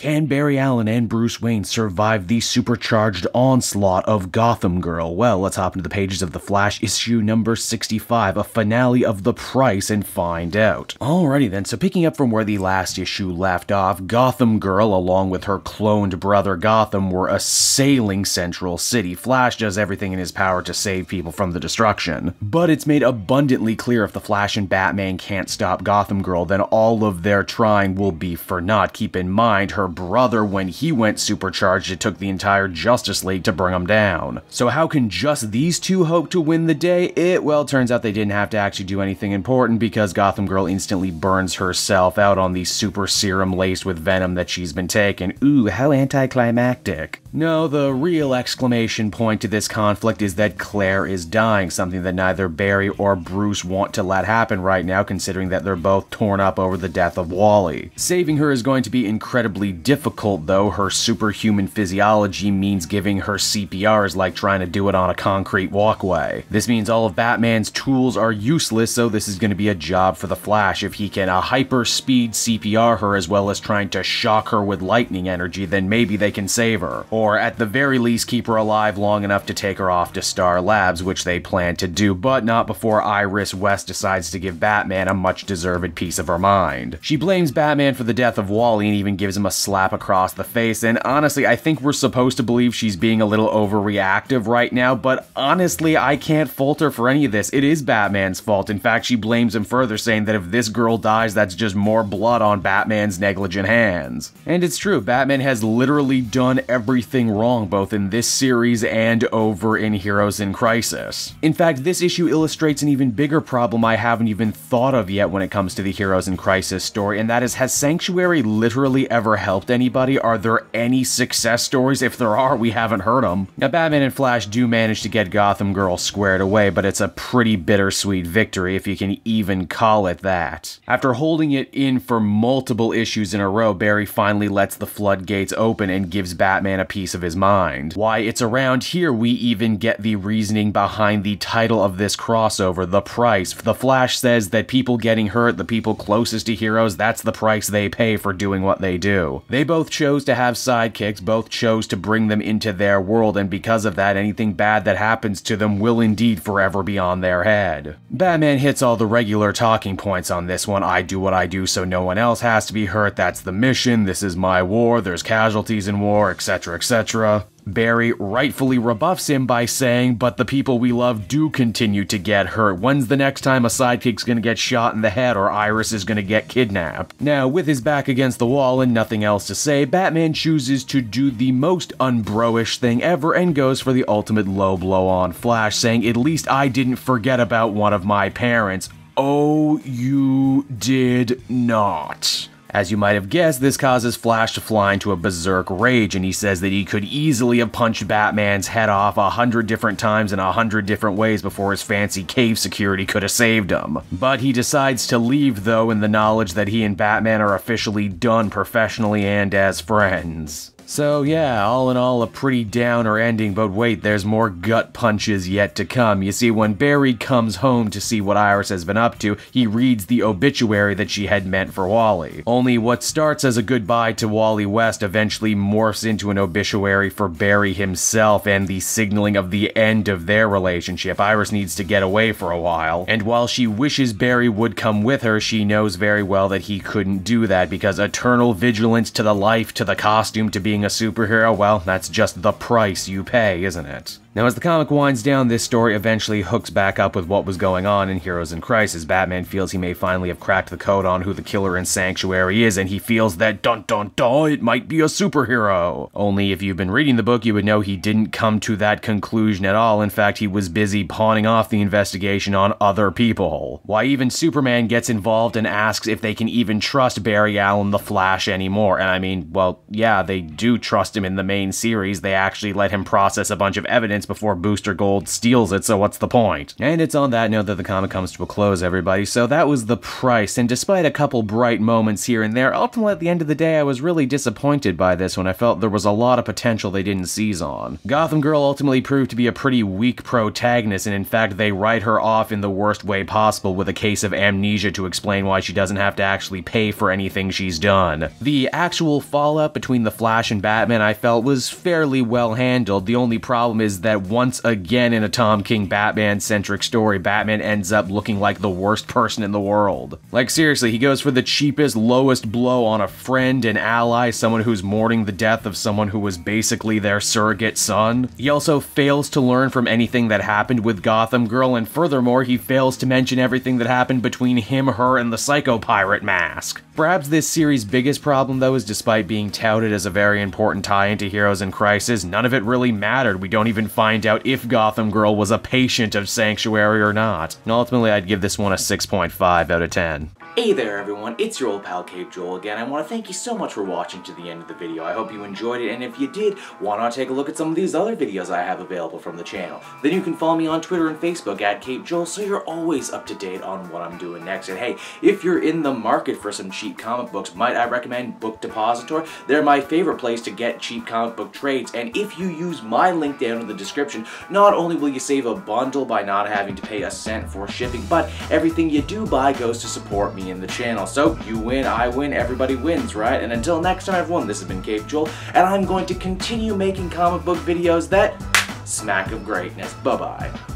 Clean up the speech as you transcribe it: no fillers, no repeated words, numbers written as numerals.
Can Barry Allen and Bruce Wayne survive the supercharged onslaught of Gotham Girl? Well, let's hop into the pages of The Flash issue number 65, a finale of The Price, and find out. Alrighty then, so picking up from where the last issue left off, Gotham Girl, along with her cloned brother Gotham, were assailing Central City. Flash does everything in his power to save people from the destruction, but it's made abundantly clear if the Flash and Batman can't stop Gotham Girl, then all of their trying will be for naught. Keep in mind, her brother, when he went supercharged, it took the entire Justice League to bring him down. So how can just these two hope to win the day? Well, turns out they didn't have to actually do anything important, because Gotham Girl instantly burns herself out on the super serum laced with venom that she's been taking. Ooh, how anticlimactic. No, the real exclamation point to this conflict is that Claire is dying, something that neither Barry or Bruce want to let happen right now, considering that they're both torn up over the death of Wally. Saving her is going to be incredibly difficult, though. Her superhuman physiology means giving her CPR is like trying to do it on a concrete walkway. This means all of Batman's tools are useless, so this is going to be a job for the Flash. If he can hyper-speed CPR her as well as trying to shock her with lightning energy, then maybe they can save her. Or at the very least keep her alive long enough to take her off to Star Labs, which they plan to do, but not before Iris West decides to give Batman a much-deserved piece of her mind. She blames Batman for the death of Wally and even gives him a slap across the face, and honestly, I think we're supposed to believe she's being a little overreactive right now, but honestly, I can't fault her for any of this. It is Batman's fault. In fact, she blames him further, saying that if this girl dies, that's just more blood on Batman's negligent hands. And it's true, Batman has literally done everything wrong, both in this series and over in Heroes in Crisis. In fact, this issue illustrates an even bigger problem I haven't even thought of yet when it comes to the Heroes in Crisis story, and that is, has Sanctuary literally ever helped anybody? Are there any success stories? If there are, we haven't heard them. Now, Batman and Flash do manage to get Gotham Girl squared away, but it's a pretty bittersweet victory, if you can even call it that. After holding it in for multiple issues in a row, Barry finally lets the floodgates open and gives Batman a piece of his mind. Why, it's around here we even get the reasoning behind the title of this crossover, The Price. The Flash says that people getting hurt, the people closest to heroes, that's the price they pay for doing what they do. They both chose to have sidekicks, both chose to bring them into their world, and because of that, anything bad that happens to them will indeed forever be on their head. Batman hits all the regular talking points on this one. I do what I do so no one else has to be hurt, that's the mission, this is my war, there's casualties in war, etc, etc. Barry rightfully rebuffs him by saying, but the people we love do continue to get hurt. When's the next time a sidekick's gonna get shot in the head or Iris is gonna get kidnapped? Now, with his back against the wall and nothing else to say, Batman chooses to do the most unbro-ish thing ever and goes for the ultimate low blow on Flash, saying, at least I didn't forget about one of my parents. Oh, you did not. As you might have guessed, this causes Flash to fly into a berserk rage, and he says that he could easily have punched Batman's head off 100 different times in 100 different ways before his fancy cave security could have saved him. But he decides to leave, though, in the knowledge that he and Batman are officially done professionally and as friends. So yeah, all in all, a pretty downer ending, but wait, there's more gut punches yet to come. You see, when Barry comes home to see what Iris has been up to, he reads the obituary that she had meant for Wally. Only what starts as a goodbye to Wally West eventually morphs into an obituary for Barry himself and the signaling of the end of their relationship. Iris needs to get away for a while, and while she wishes Barry would come with her, she knows very well that he couldn't do that, because eternal vigilance to the life, to the costume, to being a superhero, well, that's just the price you pay, isn't it? Now, as the comic winds down, this story eventually hooks back up with what was going on in Heroes in Crisis. Batman feels he may finally have cracked the code on who the killer in Sanctuary is, and he feels that, dun dun dun, it might be a superhero. Only if you've been reading the book, you would know he didn't come to that conclusion at all. In fact, he was busy pawning off the investigation on other people. Why, even Superman gets involved and asks if they can even trust Barry Allen the Flash anymore. And I mean, well, yeah, they do trust him in the main series. They actually let him process a bunch of evidence before Booster Gold steals it, so what's the point? And it's on that note that the comic comes to a close, everybody. So that was The Price, and despite a couple bright moments here and there, ultimately at the end of the day I was really disappointed by this one. I felt there was a lot of potential they didn't seize on. Gotham Girl ultimately proved to be a pretty weak protagonist, and in fact they write her off in the worst way possible with a case of amnesia to explain why she doesn't have to actually pay for anything she's done. The actual fallout between the Flash and Batman I felt was fairly well handled. The only problem is that once again in a Tom King Batman-centric story, Batman ends up looking like the worst person in the world. Like seriously, he goes for the cheapest, lowest blow on a friend and ally, someone who's mourning the death of someone who was basically their surrogate son. He also fails to learn from anything that happened with Gotham Girl, and furthermore, he fails to mention everything that happened between him, her, and the Psycho Pirate mask. Perhaps this series' biggest problem, though, is despite being touted as a very important tie-in to Heroes in Crisis, none of it really mattered. We don't even find out if Gotham Girl was a patient of Sanctuary or not. And ultimately, I'd give this one a 6.5 out of 10. Hey there everyone, it's your old pal Cape Joel again. I want to thank you so much for watching to the end of the video. I hope you enjoyed it, and if you did, why not take a look at some of these other videos I have available from the channel. Then you can follow me on Twitter and Facebook at Cape Joel, so you're always up to date on what I'm doing next. And hey, if you're in the market for some cheap comic books, might I recommend Book Depository? They're my favorite place to get cheap comic book trades, and if you use my link down in the description, not only will you save a bundle by not having to pay a cent for shipping, but everything you do buy goes to support me in the channel. So you win, I win, everybody wins, right? And until next time everyone, this has been Cape Joel, and I'm going to continue making comic book videos that smack of greatness. Bye-bye.